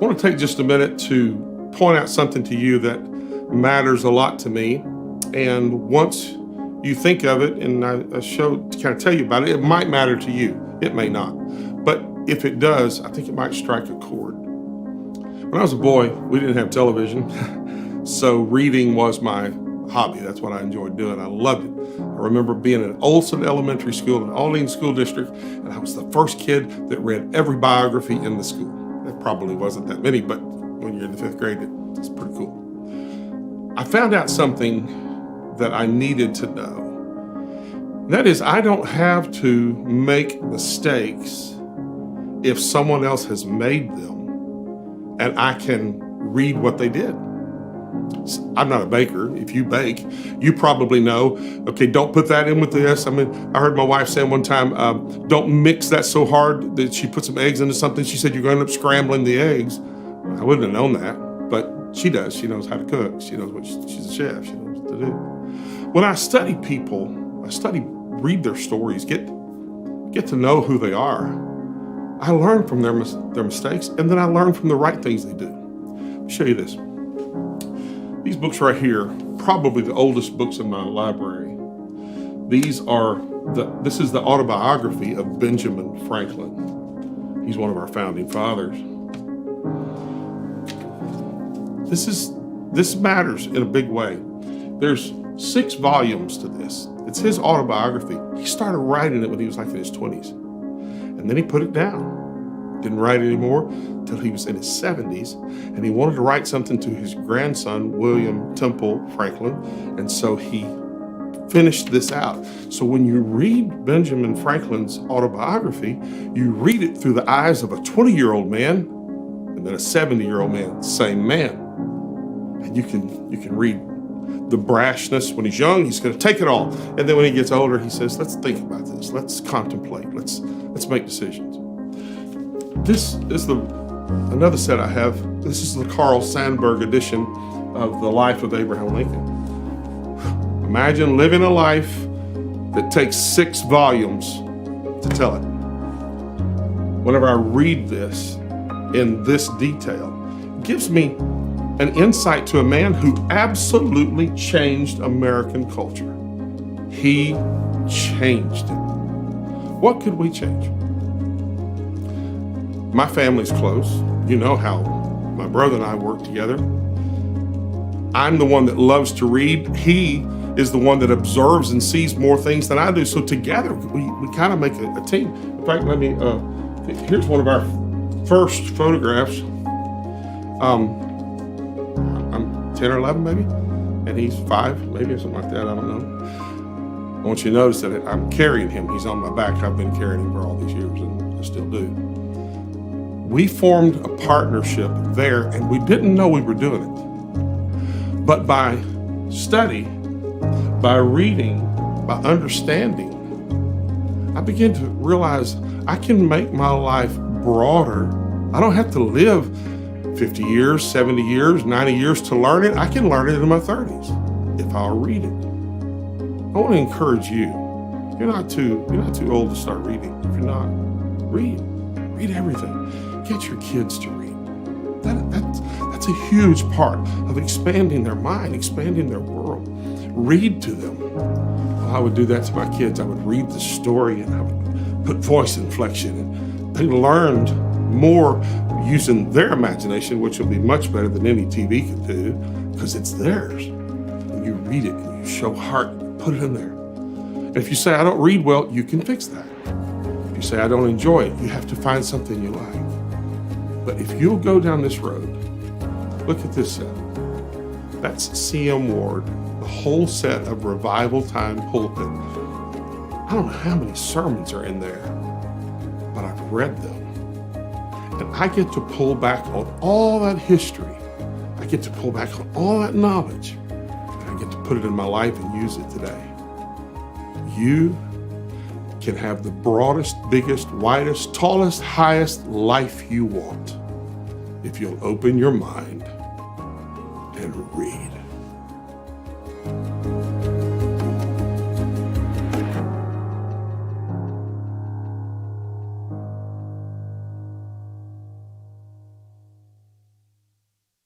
want to take just a minute to point out something to you that matters a lot to me. And once you think of it and I show to kind of tell you about it, it might matter to you. It may not. But if it does, I think it might strike a chord. When I was a boy, we didn't have television. So reading was my hobby. That's what I enjoyed doing. I loved it. I remember being in Olson Elementary School in Aldine School District, and I was the first kid that read every biography in the school. There probably wasn't that many, but when you're in the 5th grade, it's pretty cool. I found out something that I needed to know. And that is, I don't have to make mistakes if someone else has made them, and I can read what they did. I'm not a baker. If you bake, you probably know, okay, don't put that in with this. I mean, I heard my wife say one time, don't mix that so hard that she put some eggs into something. She said, you're going to end up scrambling the eggs. I wouldn't have known that, but she does. She knows how to cook. She knows she's a chef. She knows what to do. When I study people, read their stories, get to know who they are. I learn from their mistakes, and then I learn from the right things they do. Let me show you this. These books right here, probably the oldest books in my library. This is the autobiography of Benjamin Franklin. He's one of our founding fathers. This matters in a big way. There's 6 volumes to this. It's his autobiography. He started writing it when he was like in his 20s. And then he put it down. Didn't write anymore until he was in his 70s. And he wanted to write something to his grandson, William Temple Franklin. And so he finished this out. So when you read Benjamin Franklin's autobiography, you read it through the eyes of a 20-year-old man and then a 70-year-old man, same man. And you can read the brashness. When he's young, he's going to take it all. And then when he gets older, he says, let's think about this. Let's contemplate. Let's make decisions. This is another set I have. This is the Carl Sandburg edition of The Life of Abraham Lincoln. Imagine living a life that takes 6 volumes to tell it. Whenever I read this in this detail, it gives me an insight to a man who absolutely changed American culture. He changed it. What could we change? My family's close. You know how my brother and I work together. I'm the one that loves to read. He is the one that observes and sees more things than I do. So together, we kind of make a team. In fact, here's one of our first photographs. I'm 10 or 11 maybe, and he's 5 maybe, or something like that, I don't know. I want you to notice that I'm carrying him. He's on my back. I've been carrying him for all these years, and I still do. We formed a partnership there, and we didn't know we were doing it. But by study, by reading, by understanding, I began to realize I can make my life broader. I don't have to live 50 years, 70 years, 90 years to learn it. I can learn it in my 30s if I'll read it. I want to encourage you. You're not too old to start reading. If you're not, read everything. Get your kids to read. That's a huge part of expanding their mind, expanding their world. Read to them. Well, I would do that to my kids. I would read the story and I would put voice inflection. And they learned more using their imagination, which will be much better than any TV could do, because it's theirs. And you read it and you show heart, put it in there. And if you say, I don't read well, you can fix that. If you say, I don't enjoy it, you have to find something you like. But if you'll go down this road, look at this set. That's C.M. Ward, the whole set of Revival Time pulpit. I don't know how many sermons are in there, but I've read them. And I get to pull back on all that history. I get to pull back on all that knowledge. And I get to put it in my life and use it today. You can have the broadest, biggest, widest, tallest, highest life you want if you'll open your mind and read.